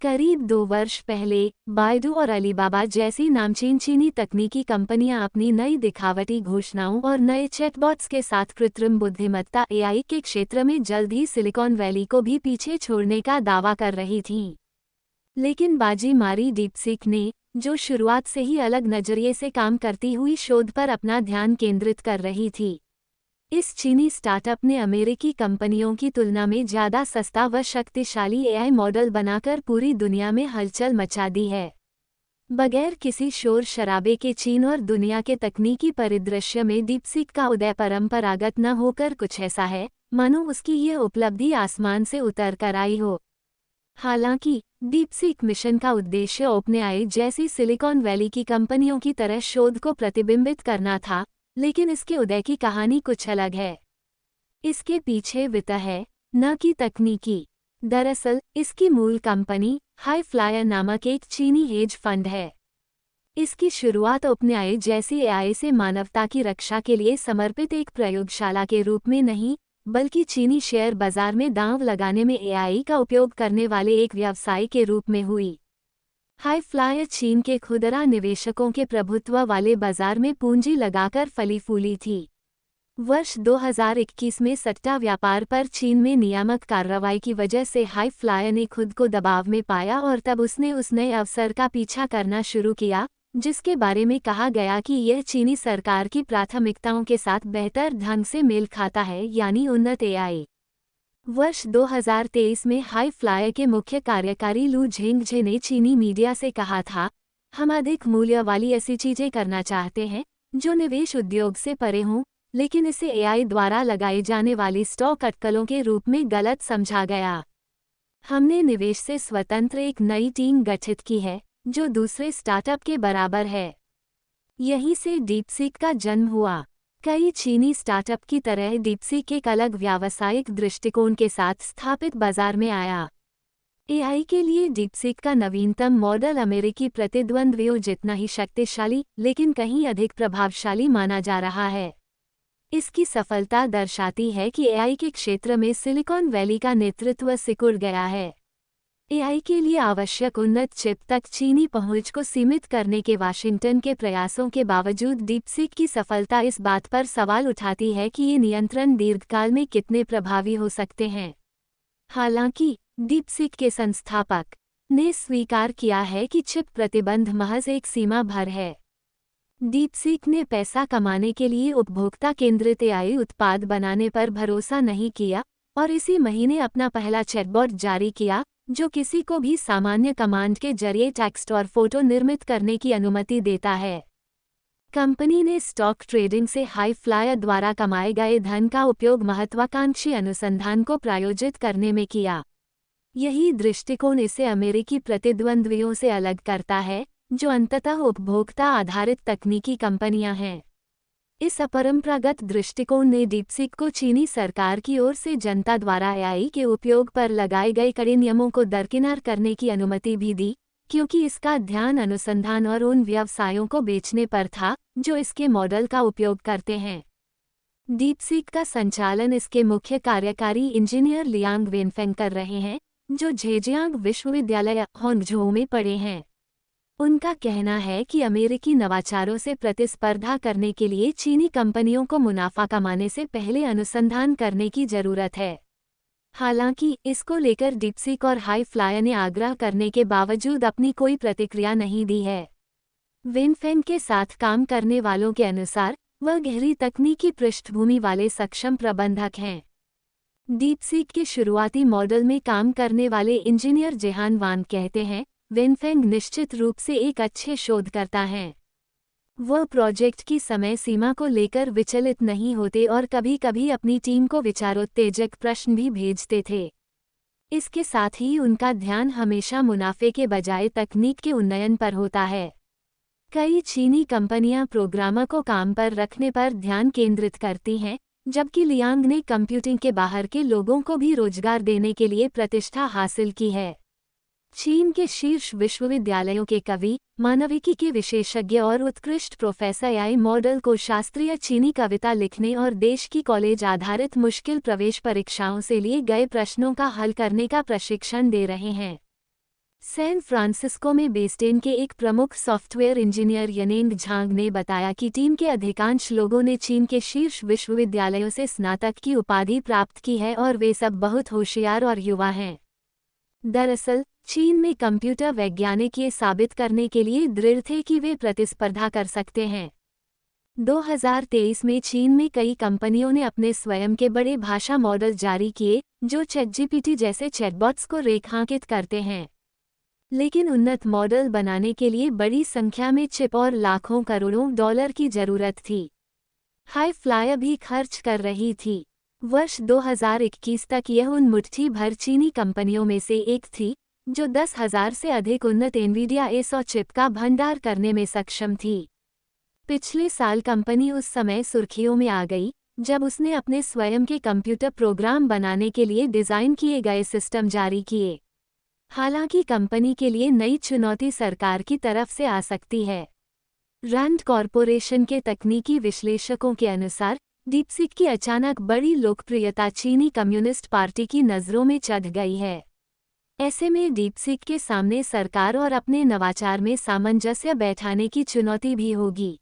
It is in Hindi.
करीब 2 वर्ष पहले बायडू और अलीबाबा जैसी नामचीन चीनी तकनीकी कंपनियां अपनी नई दिखावटी घोषणाओं और नए चैटबॉट्स के साथ कृत्रिम बुद्धिमत्ता एआई के क्षेत्र में जल्द ही सिलिकॉन वैली को भी पीछे छोड़ने का दावा कर रही थीं। लेकिन बाजी मारी डीपसीक ने, जो शुरुआत से ही अलग नजरिए से काम करती हुई शोध पर अपना ध्यान केंद्रित कर रही थी। इस चीनी स्टार्टअप ने अमेरिकी कंपनियों की तुलना में ज़्यादा सस्ता व शक्तिशाली एआई मॉडल बनाकर पूरी दुनिया में हलचल मचा दी है। बगैर किसी शोर शराबे के चीन और दुनिया के तकनीकी परिदृश्य में डीपसीक का उदय परंपरागत न होकर कुछ ऐसा है मानो उसकी यह उपलब्धि आसमान से उतर कर आई हो। हालांकि डीपसीक मिशन का उद्देश्य ओपनएआई जैसी सिलिकॉन वैली की कंपनियों की तरह शोध को प्रतिबिंबित करना था, लेकिन इसके उदय की कहानी कुछ अलग है। इसके पीछे वित्त है, न कि तकनीकी। दरअसल इसकी मूल कंपनी हाईफ्लायर नामक एक चीनी हेज फंड है। इसकी शुरुआत ओपनएआई जैसी एआई से मानवता की रक्षा के लिए समर्पित एक प्रयोगशाला के रूप में नहीं, बल्कि चीनी शेयर बाजार में दांव लगाने में एआई का उपयोग करने वाले एक व्यवसाय के रूप में हुई। हाईफ्लायर चीन के खुदरा निवेशकों के प्रभुत्व वाले बाजार में पूंजी लगाकर फली फूली थी। वर्ष 2021 में सट्टा व्यापार पर चीन में नियामक कार्रवाई की वजह से हाईफ्लायर ने खुद को दबाव में पाया और तब उसने उस नए अवसर का पीछा करना शुरू किया, जिसके बारे में कहा गया कि यह चीनी सरकार की प्राथमिकताओं के साथ बेहतर ढंग से मेल खाता है, यानी उन्नत एआई। वर्ष 2023 में हाईफ्लायर के मुख्य कार्यकारी लू झेंगझे ने चीनी मीडिया से कहा था, हम अधिक मूल्य वाली ऐसी चीजें करना चाहते हैं जो निवेश उद्योग से परे हों, लेकिन इसे एआई द्वारा लगाई जाने वाली स्टॉक अटकलों के रूप में गलत समझा गया। हमने निवेश से स्वतंत्र एक नई टीम गठित की है जो दूसरे स्टार्टअप के बराबर है। यहीं से डीपसीक का जन्म हुआ। कई चीनी स्टार्टअप की तरह डीपसीक एक अलग व्यावसायिक दृष्टिकोण के साथ स्थापित बाजार में आया। एआई के लिए डीपसीक का नवीनतम मॉडल अमेरिकी प्रतिद्वंद्वियों जितना ही शक्तिशाली लेकिन कहीं अधिक प्रभावशाली माना जा रहा है। इसकी सफलता दर्शाती है कि एआई के क्षेत्र में सिलिकॉन वैली का नेतृत्व सिकुड़ गया है। एआई के लिए आवश्यक उन्नत चिप तक चीनी पहुंच को सीमित करने के वाशिंगटन के प्रयासों के बावजूद डीपसीक की सफलता इस बात पर सवाल उठाती है कि ये नियंत्रण दीर्घकाल में कितने प्रभावी हो सकते हैं। हालांकि डीपसीक के संस्थापक ने स्वीकार किया है कि चिप प्रतिबंध महज एक सीमा भर है। डीपसीक ने पैसा कमाने के लिए उपभोक्ता केंद्रित एआई उत्पाद बनाने पर भरोसा नहीं किया और इसी महीने अपना पहला चैटबॉट जारी किया, जो किसी को भी सामान्य कमांड के जरिए टेक्स्ट और फोटो निर्मित करने की अनुमति देता है। कंपनी ने स्टॉक ट्रेडिंग से हाईफ्लायर द्वारा कमाए गए धन का उपयोग महत्वाकांक्षी अनुसंधान को प्रायोजित करने में किया। यही दृष्टिकोण इसे अमेरिकी प्रतिद्वंद्वियों से अलग करता है, जो अंततः उपभोक्ता आधारित तकनीकी कंपनियां हैं। इस अपरंपरागत दृष्टिकोण ने डीपसीक को चीनी सरकार की ओर से जनता द्वारा एआई के उपयोग पर लगाए गए कड़े नियमों को दरकिनार करने की अनुमति भी दी, क्योंकि इसका ध्यान अनुसंधान और उन व्यवसायों को बेचने पर था जो इसके मॉडल का उपयोग करते हैं। डीपसीक का संचालन इसके मुख्य कार्यकारी इंजीनियर लियांग वेनफेंग कर रहे हैं, जो झेजियांग विश्वविद्यालय हांगझोउ में पढ़े हैं। उनका कहना है कि अमेरिकी नवाचारों से प्रतिस्पर्धा करने के लिए चीनी कंपनियों को मुनाफा कमाने से पहले अनुसंधान करने की जरूरत है। हालांकि इसको लेकर डीपसीक और हाईफ्लायर ने आग्रह करने के बावजूद अपनी कोई प्रतिक्रिया नहीं दी है। वेनफेंग के साथ काम करने वालों के अनुसार वह गहरी तकनीकी पृष्ठभूमि वाले सक्षम प्रबंधक हैं। डीपसीक के शुरुआती मॉडल में काम करने वाले इंजीनियर जेहान वांग कहते हैं, वेनफेंग निश्चित रूप से एक अच्छे शोधकर्ता हैं। वह प्रोजेक्ट की समय सीमा को लेकर विचलित नहीं होते और कभी-कभी अपनी टीम को विचारोत्तेजक प्रश्न भी भेजते थे। इसके साथ ही उनका ध्यान हमेशा मुनाफे के बजाय तकनीक के उन्नयन पर होता है। कई चीनी कंपनियां प्रोग्रामर को काम पर रखने पर ध्यान केंद्रित करती हैं, जबकि लियांग ने कंप्यूटिंग के बाहर के लोगों को भी रोजगार देने के लिए प्रतिष्ठा हासिल की है। चीन के शीर्ष विश्वविद्यालयों के कवि, मानविकी के विशेषज्ञ और उत्कृष्ट प्रोफेसर एआई मॉडल को शास्त्रीय चीनी कविता लिखने और देश की कॉलेज आधारित मुश्किल प्रवेश परीक्षाओं से लिए गए प्रश्नों का हल करने का प्रशिक्षण दे रहे हैं। सैन फ्रांसिस्को में बेस्टेन के एक प्रमुख सॉफ्टवेयर इंजीनियर यनेंग झांग ने बताया कि टीम के अधिकांश लोगों ने चीन के शीर्ष विश्वविद्यालयों से स्नातक की उपाधि प्राप्त की है और वे सब बहुत होशियार और युवा हैं। दरअसल चीन में कंप्यूटर वैज्ञानिक ये साबित करने के लिए दृढ़ थे कि वे प्रतिस्पर्धा कर सकते हैं। 2023 में चीन में कई कंपनियों ने अपने स्वयं के बड़े भाषा मॉडल जारी किए जो चैटजीपीटी जैसे चैटबॉट्स को रेखांकित करते हैं। लेकिन उन्नत मॉडल बनाने के लिए बड़ी संख्या में चिप और लाखों करोड़ों डॉलर की जरूरत थी। हाई फ्लायर भी खर्च कर रही थी। वर्ष 2021 तक यह उन मुट्ठी भर चीनी कंपनियों में से एक थी जो 10,000 से अधिक उन्नत एनवीडिया A100 चिप का भंडार करने में सक्षम थी। पिछले साल कंपनी उस समय सुर्खियों में आ गई जब उसने अपने स्वयं के कंप्यूटर प्रोग्राम बनाने के लिए डिज़ाइन किए गए सिस्टम जारी किए। हालांकि कंपनी के लिए नई चुनौती सरकार की तरफ से आ सकती है। रैंड कॉरपोरेशन के तकनीकी विश्लेषकों के अनुसार डीपसीक की अचानक बड़ी लोकप्रियता चीनी कम्युनिस्ट पार्टी की नज़रों में चढ़ गई है। ऐसे में डीपसीक के सामने सरकार और अपने नवाचार में सामंजस्य बैठाने की चुनौती भी होगी।